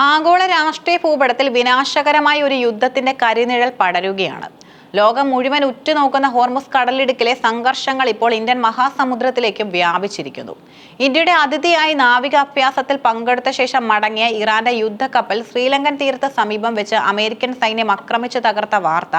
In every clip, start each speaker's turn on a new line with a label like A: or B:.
A: ആഗോള രാഷ്ട്രീയ ഭൂപടത്തിൽ വിനാശകരമായ ഒരു യുദ്ധത്തിന്റെ കരിനിഴൽ പടരുകയാണ്. ലോകം മുഴുവൻ ഉറ്റുനോക്കുന്ന ഹോർമുസ് കടലിടുക്കിലെ സംഘർഷങ്ങൾ ഇപ്പോൾ ഇന്ത്യൻ മഹാസമുദ്രത്തിലേക്കും വ്യാപിച്ചിരിക്കുന്നു. ഇന്ത്യയുടെ അതിഥിയായി നാവികാഭ്യാസത്തിൽ പങ്കെടുത്ത ശേഷം മടങ്ങിയ ഇറാന്റെ യുദ്ധക്കപ്പൽ ശ്രീലങ്കൻ തീരത്ത് സമീപം വെച്ച് അമേരിക്കൻ സൈന്യം ആക്രമിച്ചു തകർത്ത വാർത്ത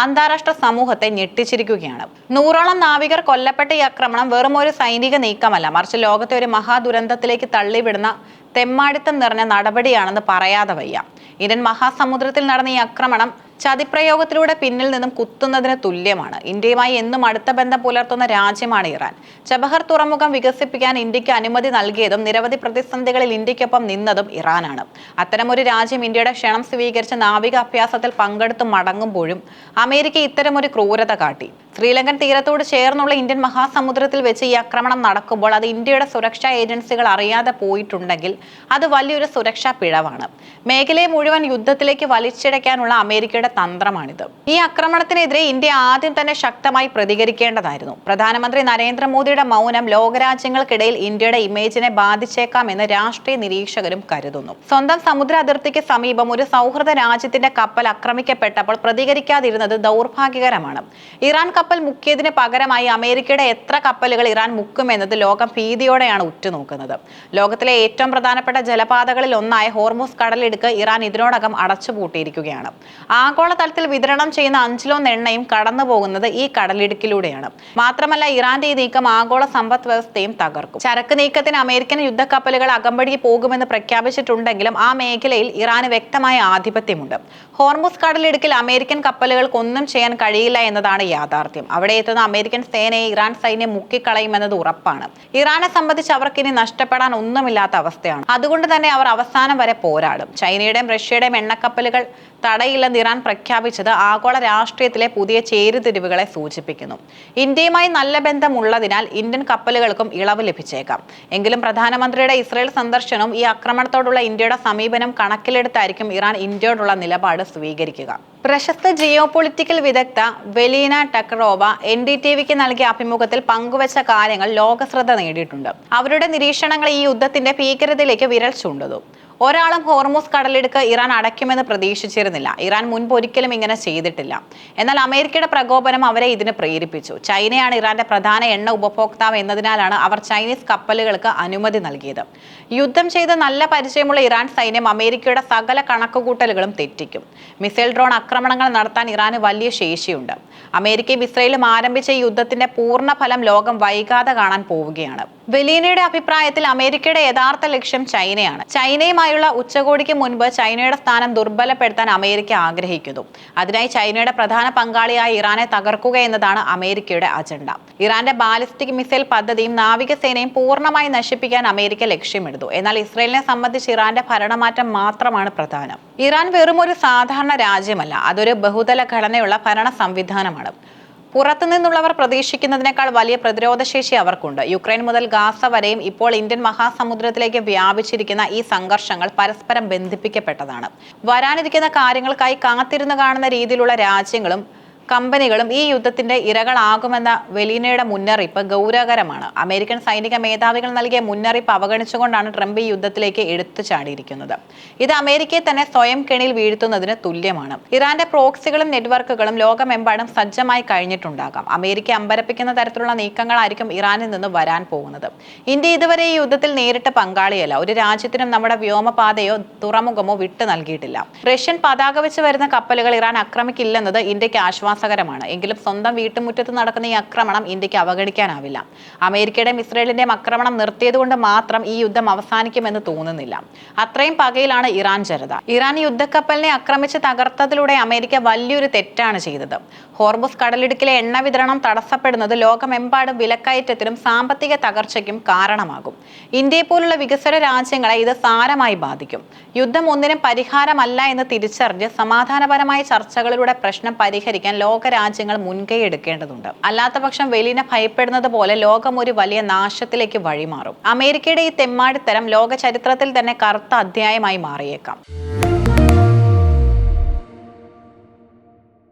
A: അന്താരാഷ്ട്ര സമൂഹത്തെ ഞെട്ടിച്ചിരിക്കുകയാണ്. 100ഓളം നാവികർ കൊല്ലപ്പെട്ട ഈ ആക്രമണം വെറും ഒരു സൈനിക നീക്കമല്ല, മറിച്ച് ലോകത്തെ ഒരു മഹാദുരന്തത്തിലേക്ക് തള്ളിവിടുന്ന തെമ്മാടിത്തം നിറഞ്ഞ നടപടിയാണെന്ന് പറയാതെ വയ്യ. ഇന്ത്യൻ മഹാസമുദ്രത്തിൽ നടന്ന ഈ ആക്രമണം ചതിപ്രയോഗത്തിലൂടെ പിന്നിൽ നിന്നും കുത്തുന്നതിന് തുല്യമാണ്. ഇന്ത്യയുമായി എന്നും അടുത്ത ബന്ധം പുലർത്തുന്ന രാജ്യമാണ് ഇറാൻ. ചബഹർ തുറമുഖം വികസിപ്പിക്കാൻ ഇന്ത്യക്ക് അനുമതി നൽകിയതും നിരവധി പ്രതിസന്ധികളിൽ ഇന്ത്യക്കൊപ്പം നിന്നതും ഇറാനാണ്. അത്തരമൊരു രാജ്യം ഇന്ത്യയുടെ ക്ഷണം സ്വീകരിച്ച് നാവികാഭ്യാസത്തിൽ പങ്കെടുത്ത് മടങ്ങുമ്പോഴും അമേരിക്ക ഇത്തരമൊരു ക്രൂരത കാട്ടി. ശ്രീലങ്കൻ തീരത്തോട് ചേർന്നുള്ള ഇന്ത്യൻ മഹാസമുദ്രത്തിൽ വെച്ച് ഈ ആക്രമണം നടക്കുമ്പോൾ അത് ഇന്ത്യയുടെ സുരക്ഷാ ഏജൻസികൾ അറിയാതെ പോയിട്ടുണ്ടെങ്കിൽ അത് വലിയൊരു സുരക്ഷാ പിഴവാണ്. മേഖലയെ മുഴുവൻ യുദ്ധത്തിലേക്ക് വലിച്ചിഴയ്ക്കാനുള്ള അമേരിക്കയുടെ തന്ത്രമാണിത്. ഈ ആക്രമണത്തിനെതിരെ ഇന്ത്യ ആദ്യം തന്നെ ശക്തമായി പ്രതികരിക്കേണ്ടതായിരുന്നു. പ്രധാനമന്ത്രി നരേന്ദ്രമോദിയുടെ മൗനം ലോകരാജ്യങ്ങൾക്കിടയിൽ ഇന്ത്യയുടെ ഇമേജിനെ ബാധിച്ചേക്കാമെന്ന് രാഷ്ട്രീയ നിരീക്ഷകരും കരുതുന്നു. സ്വന്തം സമുദ്ര അതിർത്തിക്ക് സമീപം ഒരു സൗഹൃദ രാജ്യത്തിന്റെ കപ്പൽ ആക്രമിക്കപ്പെട്ടപ്പോൾ പ്രതികരിക്കാതിരുന്നത് ദൗർഭാഗ്യകരമാണ്. ഇറാൻ കപ്പൽ മുക്കിയതിന് പകരമായി അമേരിക്കയുടെ എത്ര കപ്പലുകൾ ഇറാൻ മുക്കുമെന്നത് ലോകം ഭീതിയോടെയാണ് ഉറ്റുനോക്കുന്നത്. ലോകത്തിലെ ഏറ്റവും പ്രധാനപ്പെട്ട ജലപാതകളിൽ ഒന്നായ ഹോർമുസ് കടലിടുക്ക് ഇറാൻ ഇതിനോടകം അടച്ചുപൂട്ടിയിരിക്കുകയാണ്. ആഗോളതലത്തിൽ വിതരണം ചെയ്യുന്ന 5 എണ്ണയും കടന്നു പോകുന്നത് ഈ കടലിടുക്കിലൂടെയാണ്. മാത്രമല്ല, ഇറാന്റെ ഈ നീക്കം ആഗോള സമ്പദ് വ്യവസ്ഥയും തകർക്കും. ചരക്ക് നീക്കത്തിന് അമേരിക്കൻ യുദ്ധക്കപ്പലുകൾ അകമ്പടി പോകുമെന്ന് പ്രഖ്യാപിച്ചിട്ടുണ്ടെങ്കിലും ആ മേഖലയിൽ ഇറാന് വ്യക്തമായ ആധിപത്യമുണ്ട്. ഹോർമുസ് കടലിടുക്കിൽ അമേരിക്കൻ കപ്പലുകൾക്ക് ഒന്നും ചെയ്യാൻ കഴിയില്ല എന്നതാണ് യാഥാർത്ഥ്യം. അവിടെ എത്തുന്ന അമേരിക്കൻ സേനയെ ഇറാൻ സൈന്യം മുക്കിക്കളയുമെന്നത് ഉറപ്പാണ്. ഇറാനെ സംബന്ധിച്ച് അവർക്ക് ഇനി നഷ്ടപ്പെടാൻ ഒന്നുമില്ലാത്ത അവസ്ഥയാണ്. അതുകൊണ്ട് തന്നെ അവർ അവസാനം വരെ പോരാടും. ചൈനയുടെയും റഷ്യയുടെയും എണ്ണക്കപ്പലുകൾ തടയില്ലെന്ന് ഇറാൻ പ്രഖ്യാപിച്ചത് ആഗോള രാഷ്ട്രീയത്തിലെ പുതിയ ചേരുതിരിവുകളെ സൂചിപ്പിക്കുന്നു. ഇന്ത്യയുമായി നല്ല ബന്ധമുള്ളതിനാൽ ഇന്ത്യൻ കപ്പലുകൾക്കും ഇളവ് ലഭിച്ചേക്കാം. എങ്കിലും പ്രധാനമന്ത്രിയുടെ ഇസ്രയേൽ സന്ദർശനവും ഈ ആക്രമണത്തോടുള്ള ഇന്ത്യയുടെ സമീപനം കണക്കിലെടുത്തായിരിക്കും ഇറാൻ ഇന്ത്യയോടുള്ള നിലപാട് സ്വീകരിക്കുക. പ്രശസ്ത ജിയോ പൊളിറ്റിക്കൽ വിദഗ്ധ വെലീന ടക്കറോവ NDTVക്ക് നൽകിയ അഭിമുഖത്തിൽ പങ്കുവച്ച കാര്യങ്ങൾ ലോകശ്രദ്ധ നേടിയിട്ടുണ്ട്. അവരുടെ നിരീക്ഷണങ്ങൾ ഈ യുദ്ധത്തിന്റെ ഭീകരതയിലേക്ക് വിരൽ ചൂണ്ടുന്നു. ഒരാളും ഹോർമുസ് കടലിടുക്ക് ഇറാൻ അടയ്ക്കുമെന്ന് പ്രതീക്ഷിച്ചിരുന്നില്ല. ഇറാൻ മുൻപ് ഒരിക്കലും ഇങ്ങനെ ചെയ്തിട്ടില്ല. എന്നാൽ അമേരിക്കയുടെ പ്രകോപനം അവരെ ഇതിന് പ്രേരിപ്പിച്ചു. ചൈനയാണ് ഇറാന്റെ പ്രധാന എണ്ണ ഉപഭോക്താവ് എന്നതിനാലാണ് അവർ ചൈനീസ് കപ്പലുകൾക്ക് അനുമതി നൽകിയത്. യുദ്ധം ചെയ്ത് നല്ല പരിചയമുള്ള ഇറാൻ സൈന്യം അമേരിക്കയുടെ സകല കണക്കുകൂട്ടലുകളും തെറ്റിക്കും. മിസൈൽ ഡ്രോൺ ആക്രമണങ്ങൾ നടത്താൻ ഇറാന് വലിയ ശേഷിയുണ്ട്. അമേരിക്കയും ഇസ്രയേലും ആരംഭിച്ച ഈ യുദ്ധത്തിന്റെ പൂർണ്ണ ഫലം ലോകം വൈകാതെ കാണാൻ പോവുകയാണ്. വെലീനയുടെ അഭിപ്രായത്തിൽ അമേരിക്കയുടെ യഥാർത്ഥ ലക്ഷ്യം ചൈനയാണ്. ചൈനയുമായുള്ള ഉച്ചകോടിക്ക് മുൻപ് ചൈനയുടെ സ്ഥാനം ദുർബലപ്പെടുത്താൻ അമേരിക്ക ആഗ്രഹിക്കുന്നു. അതിനായി ചൈനയുടെ പ്രധാന പങ്കാളിയായ ഇറാനെ തകർക്കുക എന്നതാണ് അമേരിക്കയുടെ അജണ്ട. ഇറാന്റെ ബാലിസ്റ്റിക് മിസൈൽ പദ്ധതിയും നാവികസേനയും പൂർണ്ണമായി നശിപ്പിക്കാൻ അമേരിക്ക ലക്ഷ്യമിടുന്നു. എന്നാൽ ഇസ്രയേലിനെ സംബന്ധിച്ച് ഇറാന്റെ ഭരണമാറ്റം മാത്രമാണ് പ്രധാനം. ഇറാൻ വെറും ഒരു സാധാരണ രാജ്യമല്ല, അതൊരു ബഹുതല ഘടനയുള്ള ഭരണ സംവിധാനമാണ്. പുറത്തുനിന്നുള്ളവർ പ്രതീക്ഷിക്കുന്നതിനേക്കാൾ വലിയ പ്രതിരോധശേഷി അവർക്കുണ്ട്. യുക്രൈൻ മുതൽ ഗാസ വരെയും ഇപ്പോൾ ഇന്ത്യൻ മഹാസമുദ്രത്തിലേക്ക് വ്യാപിച്ചിരിക്കുന്ന ഈ സംഘർഷങ്ങൾ പരസ്പരം ബന്ധിപ്പിക്കപ്പെട്ടതാണ്. വരാനിരിക്കുന്ന കാര്യങ്ങൾക്കായി കാത്തിരുന്ന് കാണുന്ന രീതിയിലുള്ള രാജ്യങ്ങളും കമ്പനികളും ഈ യുദ്ധത്തിന്റെ ഇരകളാകുമെന്ന വെലീനയുടെ മുന്നറിയിപ്പ് ഗൗരവകരമാണ്. അമേരിക്കൻ സൈനിക മേധാവികൾ നൽകിയ മുന്നറിയിപ്പ് അവഗണിച്ചുകൊണ്ടാണ് ട്രംപ് ഈ യുദ്ധത്തിലേക്ക് എടുത്തു ചാടിയിരിക്കുന്നത്. ഇത് അമേരിക്കയെ തന്നെ സ്വയം കെണിയിൽ വീഴ്ത്തുന്നതിന് തുല്യമാണ്. ഇറാന്റെ പ്രോക്സികളും നെറ്റ്വർക്കുകളും ലോകമെമ്പാടും സജ്ജമായി കഴിഞ്ഞിട്ടുണ്ടാകാം. അമേരിക്ക അമ്പരപ്പിക്കുന്ന തരത്തിലുള്ള നീക്കങ്ങളായിരിക്കും ഇറാനിൽ നിന്ന് വരാൻ പോകുന്നത്. ഇന്ത്യ ഇതുവരെ ഈ യുദ്ധത്തിൽ നേരിട്ട് പങ്കാളിയല്ല. ഒരു രാജ്യത്തിനും നമ്മുടെ വ്യോമപാതയോ തുറമുഖമോ വിട്ടു നൽകിയിട്ടില്ല. റഷ്യൻ പതാക വെച്ച് വരുന്ന കപ്പലുകൾ ഇറാൻ ആക്രമിക്കില്ലെന്നത് ഇന്ത്യക്ക് ആശ്വാസം എങ്കിലും സ്വന്തം വീട്ടുമുറ്റത്ത് നടക്കുന്ന ഈ ആക്രമണം ഇന്ത്യക്ക് അവഗണിക്കാനാവില്ല. അമേരിക്കയുടെയും ഇസ്രയേലിന്റെയും ആക്രമണം നിർത്തിയതുകൊണ്ട് മാത്രം ഈ യുദ്ധം അവസാനിക്കുമെന്ന് തോന്നുന്നില്ല. അത്രയും പകയിലാണ് ഇറാൻ ജനത. ഇറാൻ യുദ്ധക്കപ്പലിനെ ആക്രമിച്ച് തകർത്തതിലൂടെ അമേരിക്ക വലിയൊരു തെറ്റാണ് ചെയ്തത്. ഹോർമുസ് കടലിടുക്കിലെ എണ്ണ വിതരണം തടസ്സപ്പെടുന്നത് ലോകമെമ്പാടും വിലക്കയറ്റത്തിനും സാമ്പത്തിക തകർച്ചയ്ക്കും കാരണമാകും. ഇന്ത്യയെ പോലുള്ള വികസ്വര രാജ്യങ്ങളെ ഇത് സാരമായി ബാധിക്കും. യുദ്ധം ഒന്നിനും പരിഹാരമല്ല എന്ന് തിരിച്ചറിഞ്ഞ് സമാധാനപരമായ ചർച്ചകളിലൂടെ പ്രശ്നം പരിഹരിക്കാൻ ലോകരാജ്യങ്ങൾ മുൻകൈ എടുക്കേണ്ടതുണ്ട്. അല്ലാത്തപക്ഷം വെലീന ഭയപ്പെടുന്നത് പോലെ ലോകം ഒരു വലിയ നാശത്തിലേക്ക് വഴിമാറും. അമേരിക്കയുടെ ഈ തെമ്മാടിത്തരം ലോക ചരിത്രത്തിൽ തന്നെ കറുത്ത അധ്യായമായി മാറിയേക്കാം.